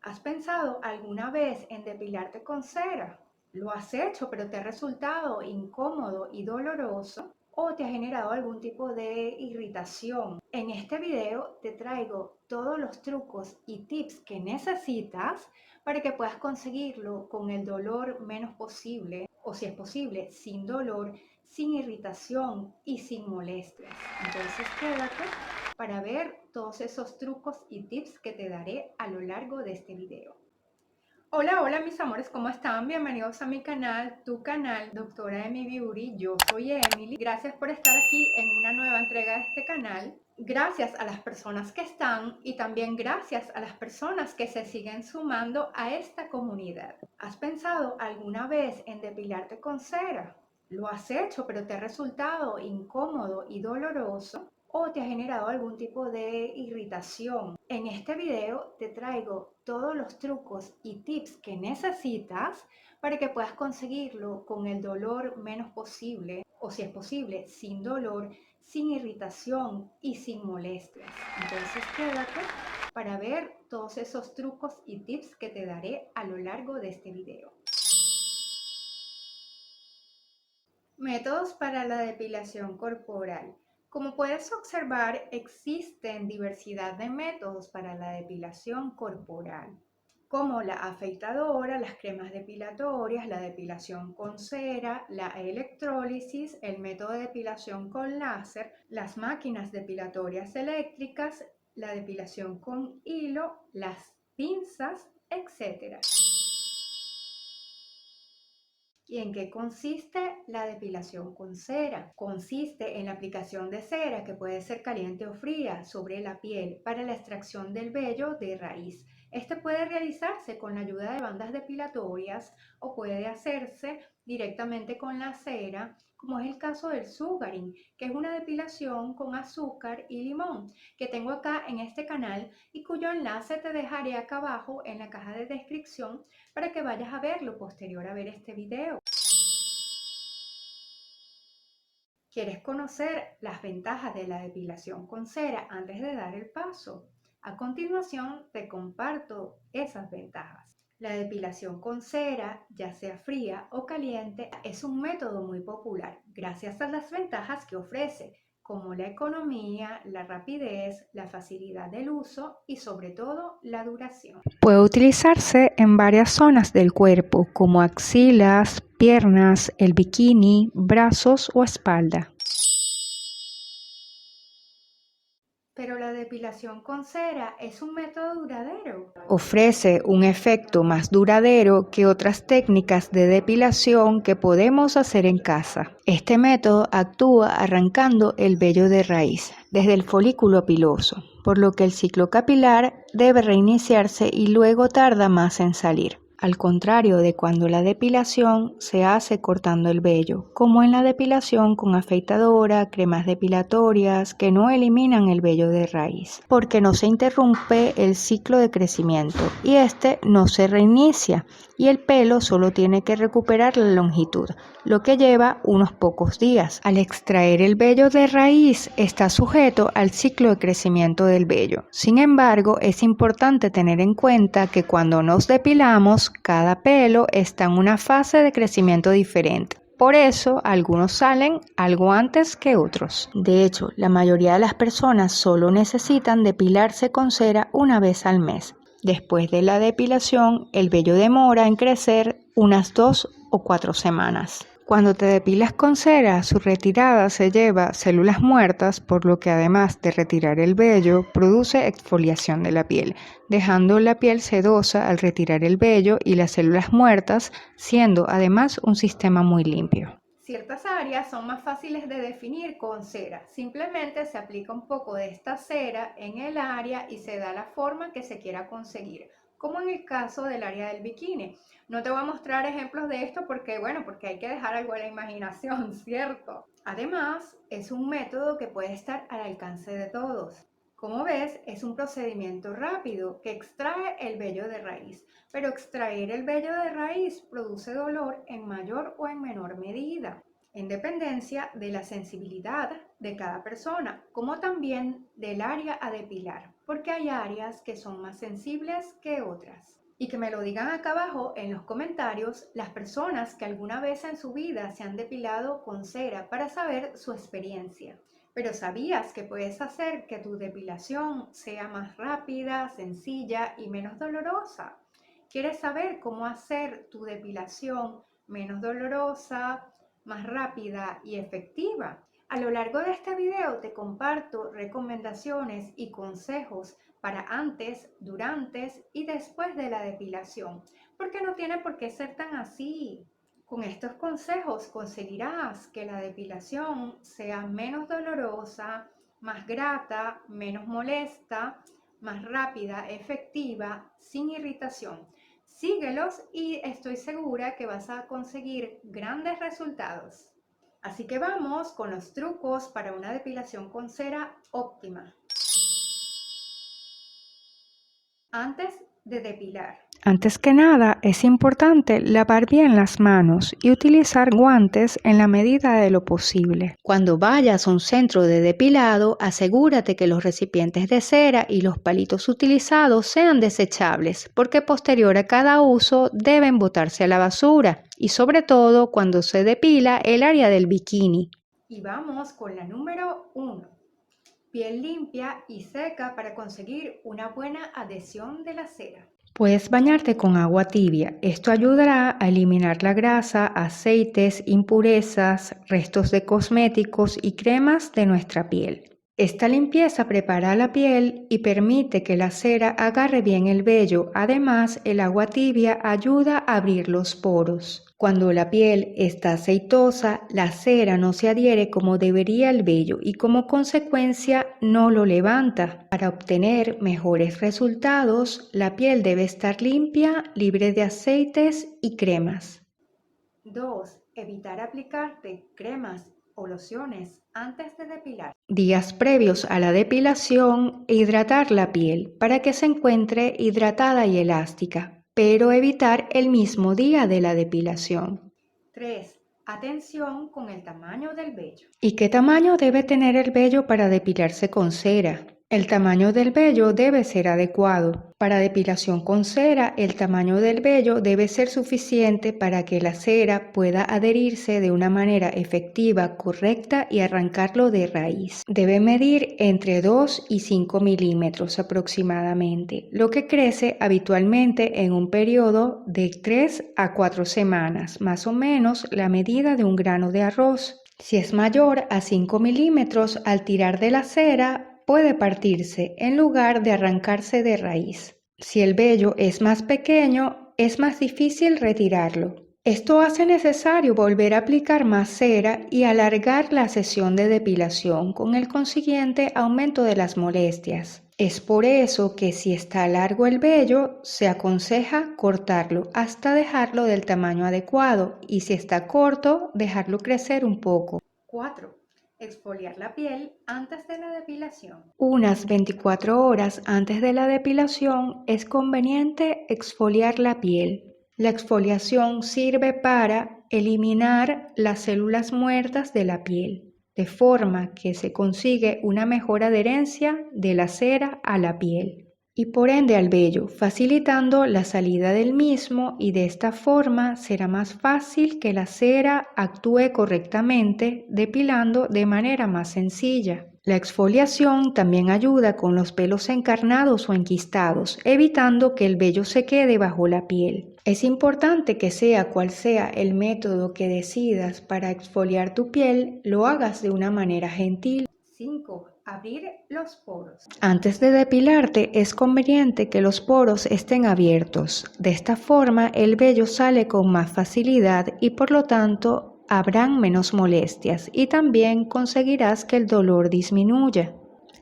¿Has pensado alguna vez en depilarte con cera? ¿Lo has hecho pero te ha resultado incómodo y doloroso? ¿O te ha generado algún tipo de irritación? En este video te traigo todos los trucos y tips que necesitas para que puedas conseguirlo con el dolor menos posible, o si es posible, sin dolor, sin irritación y sin molestias. Entonces quédate para ver todos esos trucos y tips que te daré a lo largo de este video. Hola, hola mis amores, ¿cómo están? Bienvenidos a mi canal, tu canal, Doctora Emi Beauty. Yo soy Emily. Gracias por estar aquí en una nueva entrega de este canal. Gracias a las personas que están y también gracias a las personas que se siguen sumando a esta comunidad. ¿Has pensado alguna vez en depilarte con cera? ¿Lo has hecho pero te ha resultado incómodo y doloroso? ¿O te ha generado algún tipo de irritación? En este video te traigo todos los trucos y tips que necesitas para que puedas conseguirlo con el dolor menos posible, o si es posible, sin dolor, sin irritación y sin molestias. Entonces quédate para ver todos esos trucos y tips que te daré a lo largo de este video. Métodos para la depilación corporal. Como puedes observar, existen diversidad de métodos para la depilación corporal, como la afeitadora, las cremas depilatorias, la depilación con cera, la electrólisis, el método de depilación con láser, las máquinas depilatorias eléctricas, la depilación con hilo, las pinzas, etc. ¿Y en qué consiste la depilación con cera? Consiste en la aplicación de cera, que puede ser caliente o fría, sobre la piel para la extracción del vello de raíz. Este puede realizarse con la ayuda de bandas depilatorias o puede hacerse directamente con la cera, como es el caso del sugaring, que es una depilación con azúcar y limón, que tengo acá en este canal y cuyo enlace te dejaré acá abajo en la caja de descripción para que vayas a verlo posterior a ver este video. ¿Quieres conocer las ventajas de la depilación con cera antes de dar el paso? A continuación te comparto esas ventajas. La depilación con cera, ya sea fría o caliente, es un método muy popular gracias a las ventajas que ofrece, como la economía, la rapidez, la facilidad del uso y sobre todo la duración. Puede utilizarse en varias zonas del cuerpo, como axilas, piernas, el bikini, brazos o espalda. Pero la depilación con cera es un método duradero. Ofrece un efecto más duradero que otras técnicas de depilación que podemos hacer en casa. Este método actúa arrancando el vello de raíz, desde el folículo piloso, por lo que el ciclo capilar debe reiniciarse y luego tarda más en salir. Al contrario de cuando la depilación se hace cortando el vello, como en la depilación con afeitadora, cremas depilatorias que no eliminan el vello de raíz, porque no se interrumpe el ciclo de crecimiento y este no se reinicia y el pelo solo tiene que recuperar la longitud, lo que lleva unos pocos días. Al extraer el vello de raíz está sujeto al ciclo de crecimiento del vello. Sin embargo, es importante tener en cuenta que cuando nos depilamos, cada pelo está en una fase de crecimiento diferente. Por eso, algunos salen algo antes que otros. De hecho, la mayoría de las personas solo necesitan depilarse con cera una vez al mes. Después de la depilación, el vello demora en crecer unas 2 o 4 semanas. Cuando te depilas con cera, su retirada se lleva células muertas, por lo que además de retirar el vello, produce exfoliación de la piel, dejando la piel sedosa al retirar el vello y las células muertas, siendo además un sistema muy limpio. Ciertas áreas son más fáciles de definir con cera. Simplemente se aplica un poco de esta cera en el área y se da la forma que se quiera conseguir, como en el caso del área del bikini. No te voy a mostrar ejemplos de esto porque hay que dejar algo a la imaginación, ¿cierto? Además, es un método que puede estar al alcance de todos. Como ves, es un procedimiento rápido que extrae el vello de raíz, pero extraer el vello de raíz produce dolor en mayor o en menor medida, en dependencia de la sensibilidad de cada persona, como también del área a depilar. porque hay áreas que son más sensibles que otras. Y que me lo digan acá abajo en los comentarios las personas que alguna vez en su vida se han depilado con cera para saber su experiencia. Pero ¿sabías que puedes hacer que tu depilación sea más rápida, sencilla y menos dolorosa? ¿Quieres saber cómo hacer tu depilación menos dolorosa, más rápida y efectiva? A lo largo de este video te comparto recomendaciones y consejos para antes, durante y después de la depilación, porque no tiene por qué ser tan así. Con estos consejos conseguirás que la depilación sea menos dolorosa, más grata, menos molesta, más rápida, efectiva, sin irritación. Síguelos y estoy segura que vas a conseguir grandes resultados. Así que vamos con los trucos para una depilación con cera óptima. Antes de depilar. Antes que nada, es importante lavar bien las manos y utilizar guantes en la medida de lo posible. Cuando vayas a un centro de depilado, asegúrate que los recipientes de cera y los palitos utilizados sean desechables, porque posterior a cada uso deben botarse a la basura, y sobre todo cuando se depila el área del bikini. Y vamos con la número 1. Piel limpia y seca para conseguir una buena adhesión de la cera. Puedes bañarte con agua tibia. Esto ayudará a eliminar la grasa, aceites, impurezas, restos de cosméticos y cremas de nuestra piel. Esta limpieza prepara la piel y permite que la cera agarre bien el vello. Además, el agua tibia ayuda a abrir los poros. Cuando la piel está aceitosa, la cera no se adhiere como debería al vello y como consecuencia no lo levanta. Para obtener mejores resultados, la piel debe estar limpia, libre de aceites y cremas. 2. Evitar aplicarte cremas o lociones antes de depilar. Días previos a la depilación, hidratar la piel para que se encuentre hidratada y elástica, pero evitar el mismo día de la depilación. 3. Atención con el tamaño del vello. ¿Y qué tamaño debe tener el vello para depilarse con cera? El tamaño del vello debe ser adecuado. Para depilación con cera, el tamaño del vello debe ser suficiente para que la cera pueda adherirse de una manera efectiva, correcta y arrancarlo de raíz. Debe medir entre 2 y 5 milímetros aproximadamente, lo que crece habitualmente en un periodo de 3 a 4 semanas, más o menos la medida de un grano de arroz. Si es mayor a 5 milímetros, al tirar de la cera, puede partirse en lugar de arrancarse de raíz. Si el vello es más pequeño, es más difícil retirarlo. Esto hace necesario volver a aplicar más cera y alargar la sesión de depilación, con el consiguiente aumento de las molestias. Es por eso que si está largo el vello, se aconseja cortarlo hasta dejarlo del tamaño adecuado, y si está corto, dejarlo crecer un poco. 4. Exfoliar la piel antes de la depilación. Unas 24 horas antes de la depilación es conveniente exfoliar la piel. La exfoliación sirve para eliminar las células muertas de la piel, de forma que se consigue una mejor adherencia de la cera a la piel y por ende al vello, facilitando la salida del mismo, y de esta forma será más fácil que la cera actúe correctamente, depilando de manera más sencilla. La exfoliación también ayuda con los pelos encarnados o enquistados, evitando que el vello se quede bajo la piel. Es importante que sea cual sea el método que decidas para exfoliar tu piel, lo hagas de una manera gentil. 5. Abrir los poros. Antes de depilarte es conveniente que los poros estén abiertos. De esta forma el vello sale con más facilidad y por lo tanto habrán menos molestias, y también conseguirás que el dolor disminuya.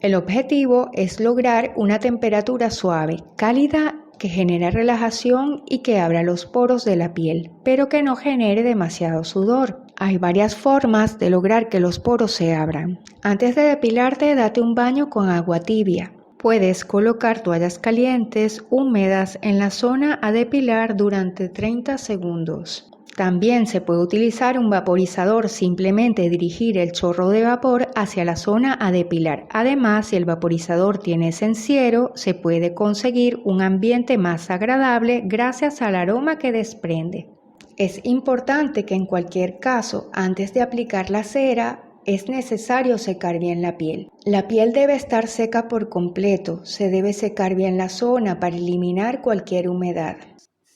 El objetivo es lograr una temperatura suave, cálida, que genere relajación y que abra los poros de la piel, pero que no genere demasiado sudor. Hay varias formas de lograr que los poros se abran. Antes de depilarte, date un baño con agua tibia. Puedes colocar toallas calientes húmedas en la zona a depilar durante 30 segundos. También se puede utilizar un vaporizador, simplemente dirigir el chorro de vapor hacia la zona a depilar. Además, si el vaporizador tiene cenciero, se puede conseguir un ambiente más agradable gracias al aroma que desprende. Es importante que en cualquier caso, antes de aplicar la cera, es necesario secar bien la piel. La piel debe estar seca por completo, se debe secar bien la zona para eliminar cualquier humedad.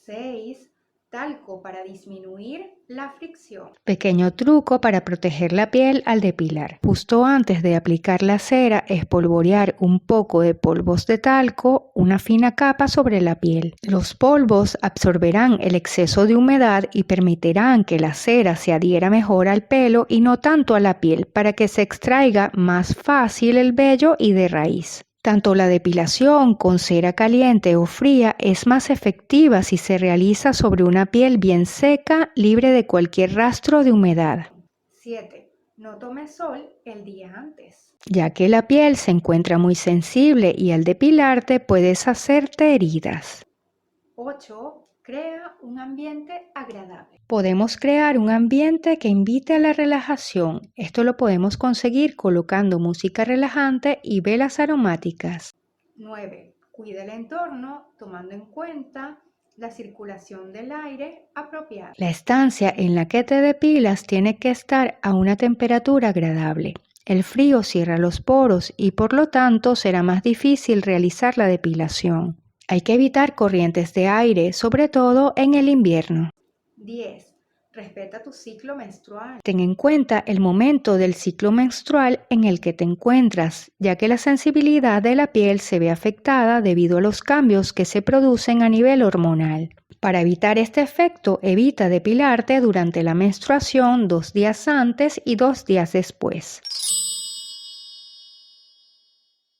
6. Talco para disminuir la fricción. Pequeño truco para proteger la piel al depilar. Justo antes de aplicar la cera, espolvorear un poco de polvos de talco, una fina capa sobre la piel. Los polvos absorberán el exceso de humedad y permitirán que la cera se adhiera mejor al pelo y no tanto a la piel, para que se extraiga más fácil el vello y de raíz. Tanto la depilación con cera caliente o fría es más efectiva si se realiza sobre una piel bien seca, libre de cualquier rastro de humedad. 7. No tomes sol el día antes, ya que la piel se encuentra muy sensible y al depilarte puedes hacerte heridas. 8. Crea un ambiente agradable. Podemos crear un ambiente que invite a la relajación. Esto lo podemos conseguir colocando música relajante y velas aromáticas. 9. Cuida el entorno tomando en cuenta la circulación del aire apropiada. La estancia en la que te depilas tiene que estar a una temperatura agradable. El frío cierra los poros y por lo tanto será más difícil realizar la depilación. Hay que evitar corrientes de aire, sobre todo en el invierno. 10. Respeta tu ciclo menstrual. Ten en cuenta el momento del ciclo menstrual en el que te encuentras, ya que la sensibilidad de la piel se ve afectada debido a los cambios que se producen a nivel hormonal. Para evitar este efecto, evita depilarte durante la menstruación 2 días antes y 2 días después.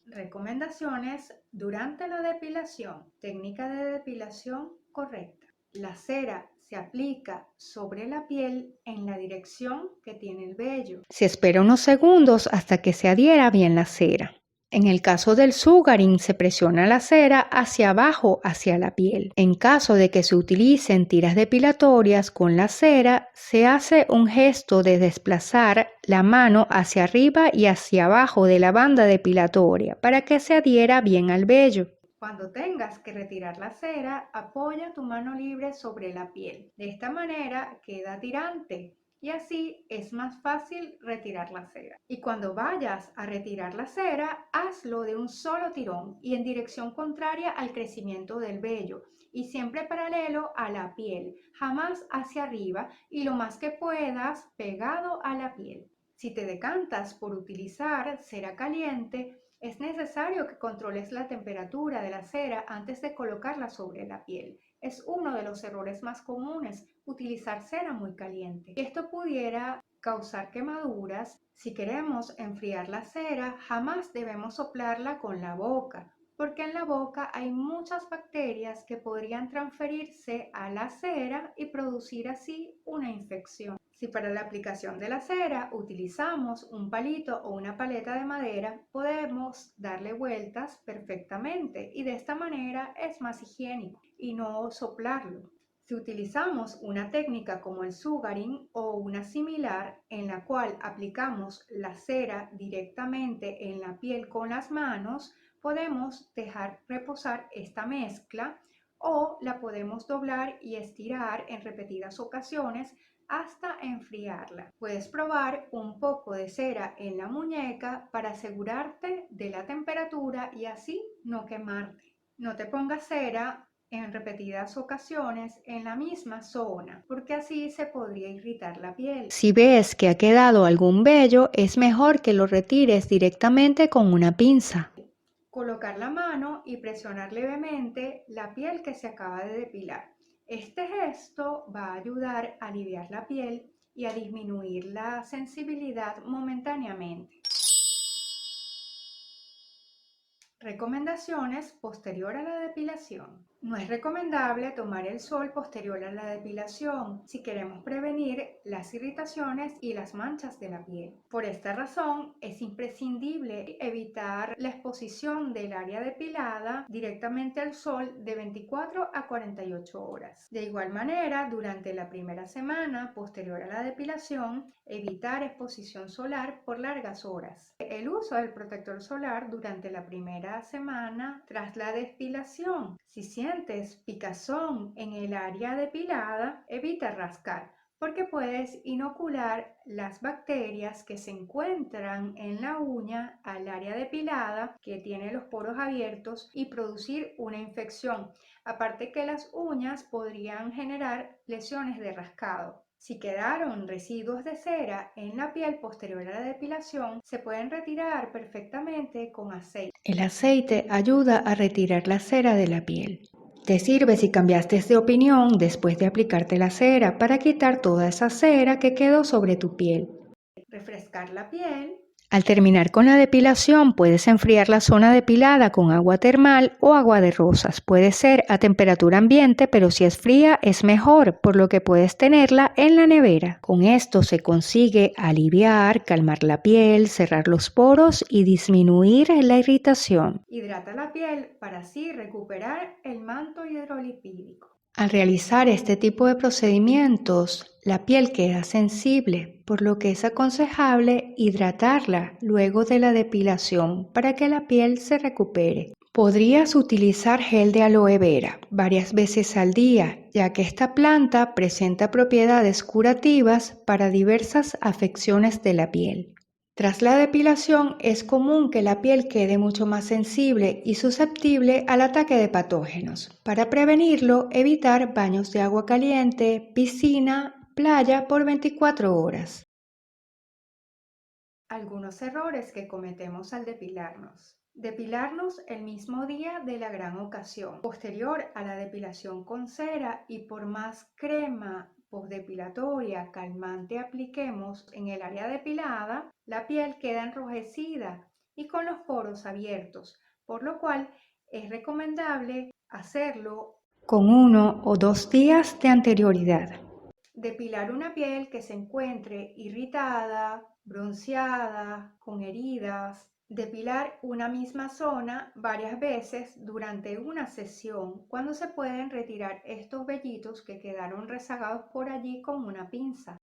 Recomendaciones durante la depilación. Técnica de depilación correcta. La cera se aplica sobre la piel en la dirección que tiene el vello. Se espera unos segundos hasta que se adhiera bien la cera. En el caso del sugaring, se presiona la cera hacia abajo, hacia la piel. En caso de que se utilicen tiras depilatorias con la cera, se hace un gesto de desplazar la mano hacia arriba y hacia abajo de la banda depilatoria para que se adhiera bien al vello. Cuando tengas que retirar la cera, apoya tu mano libre sobre la piel. De esta manera queda tirante y así es más fácil retirar la cera. Y cuando vayas a retirar la cera, hazlo de un solo tirón y en dirección contraria al crecimiento del vello y siempre paralelo a la piel, jamás hacia arriba y lo más que puedas pegado a la piel. Si te decantas por utilizar cera caliente, es necesario que controles la temperatura de la cera antes de colocarla sobre la piel. Es uno de los errores más comunes utilizar cera muy caliente. Esto pudiera causar quemaduras. Si queremos enfriar la cera, jamás debemos soplarla con la boca, porque en la boca hay muchas bacterias que podrían transferirse a la cera y producir así una infección. Si para la aplicación de la cera utilizamos un palito o una paleta de madera, podemos darle vueltas perfectamente y de esta manera es más higiénico y no soplarlo. Si utilizamos una técnica como el sugaring o una similar en la cual aplicamos la cera directamente en la piel con las manos, podemos dejar reposar esta mezcla o la podemos doblar y estirar en repetidas ocasiones hasta enfriarla. Puedes probar un poco de cera en la muñeca para asegurarte de la temperatura y así no quemarte. No te pongas cera en repetidas ocasiones en la misma zona, porque así se podría irritar la piel. Si ves que ha quedado algún vello, es mejor que lo retires directamente con una pinza. Colocar la mano y presionar levemente la piel que se acaba de depilar. Este gesto va a ayudar a aliviar la piel y a disminuir la sensibilidad momentáneamente. Recomendaciones posterior a la depilación. No es recomendable tomar el sol posterior a la depilación si queremos prevenir las irritaciones y las manchas de la piel. Por esta razón, es imprescindible evitar la exposición del área depilada directamente al sol de 24 a 48 horas. De igual manera, durante la primera semana posterior a la depilación, evitar exposición solar por largas horas. El uso del protector solar durante la primera semana tras la depilación. Si sientes picazón en el área depilada, evita rascar, porque puedes inocular las bacterias que se encuentran en la uña al área depilada que tiene los poros abiertos y producir una infección. Aparte que las uñas podrían generar lesiones de rascado. Si quedaron residuos de cera en la piel posterior a la depilación, se pueden retirar perfectamente con aceite. El aceite ayuda a retirar la cera de la piel. Te sirve si cambiaste de opinión después de aplicarte la cera para quitar toda esa cera que quedó sobre tu piel. Refrescar la piel. Al terminar con la depilación, puedes enfriar la zona depilada con agua termal o agua de rosas. Puede ser a temperatura ambiente, pero si es fría es mejor, por lo que puedes tenerla en la nevera. Con esto se consigue aliviar, calmar la piel, cerrar los poros y disminuir la irritación. Hidrata la piel para así recuperar el manto hidrolipídico. Al realizar este tipo de procedimientos, la piel queda sensible, por lo que es aconsejable hidratarla luego de la depilación para que la piel se recupere. Podrías utilizar gel de aloe vera varias veces al día, ya que esta planta presenta propiedades curativas para diversas afecciones de la piel. Tras la depilación es común que la piel quede mucho más sensible y susceptible al ataque de patógenos. Para prevenirlo, evitar baños de agua caliente, piscina, playa por 24 horas. Algunos errores que cometemos al depilarnos. Depilarnos el mismo día de la gran ocasión. Posterior a la depilación con cera y por más crema postdepilatoria calmante apliquemos en el área depilada, la piel queda enrojecida y con los poros abiertos, por lo cual es recomendable hacerlo con 1 o 2 días de anterioridad. Depilar una piel que se encuentre irritada, bronceada, con heridas. Depilar una misma zona varias veces durante una sesión cuando se pueden retirar estos vellitos que quedaron rezagados por allí con una pinza.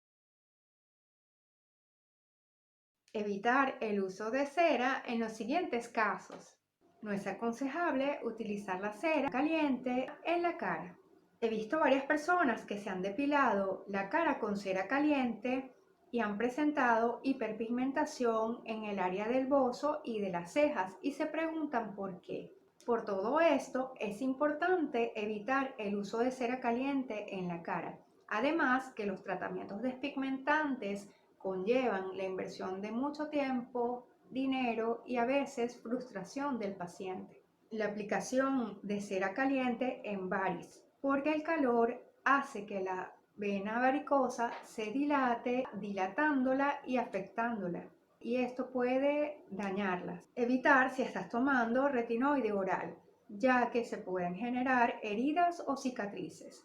Evitar el uso de cera en los siguientes casos. No es aconsejable utilizar la cera caliente en la cara. He visto varias personas que se han depilado la cara con cera caliente y han presentado hiperpigmentación en el área del bozo y de las cejas y se preguntan por qué. Por todo esto, es importante evitar el uso de cera caliente en la cara. Además, que los tratamientos despigmentantes conllevan la inversión de mucho tiempo, dinero y a veces frustración del paciente. La aplicación de cera caliente en varis, porque el calor hace que la vena varicosa se dilate, dilatándola y afectándola. Y esto puede dañarlas. Evitar si estás tomando retinoide oral, ya que se pueden generar heridas o cicatrices.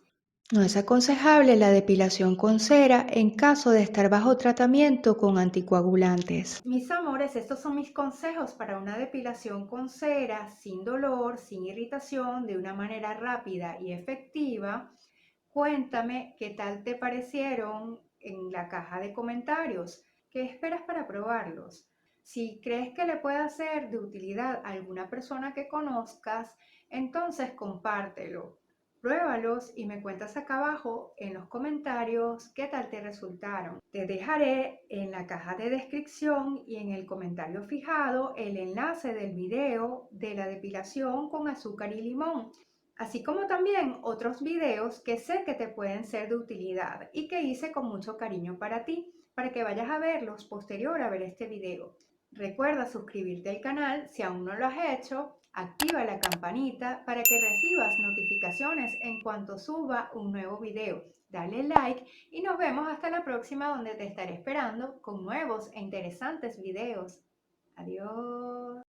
No es aconsejable la depilación con cera en caso de estar bajo tratamiento con anticoagulantes. Mis amores, estos son mis consejos para una depilación con cera, sin dolor, sin irritación, de una manera rápida y efectiva. Cuéntame qué tal te parecieron en la caja de comentarios. ¿Qué esperas para probarlos? Si crees que le puede ser de utilidad a alguna persona que conozcas, entonces compártelo. Pruébalos y me cuentas acá abajo en los comentarios qué tal te resultaron. Te dejaré en la caja de descripción y en el comentario fijado el enlace del video de la depilación con azúcar y limón, así como también otros videos que sé que te pueden ser de utilidad y que hice con mucho cariño para ti, para que vayas a verlos posterior a ver este video. Recuerda suscribirte al canal si aún no lo has hecho. Activa la campanita para que recibas notificaciones en cuanto suba un nuevo video. Dale like y nos vemos hasta la próxima, donde te estaré esperando con nuevos e interesantes videos. Adiós.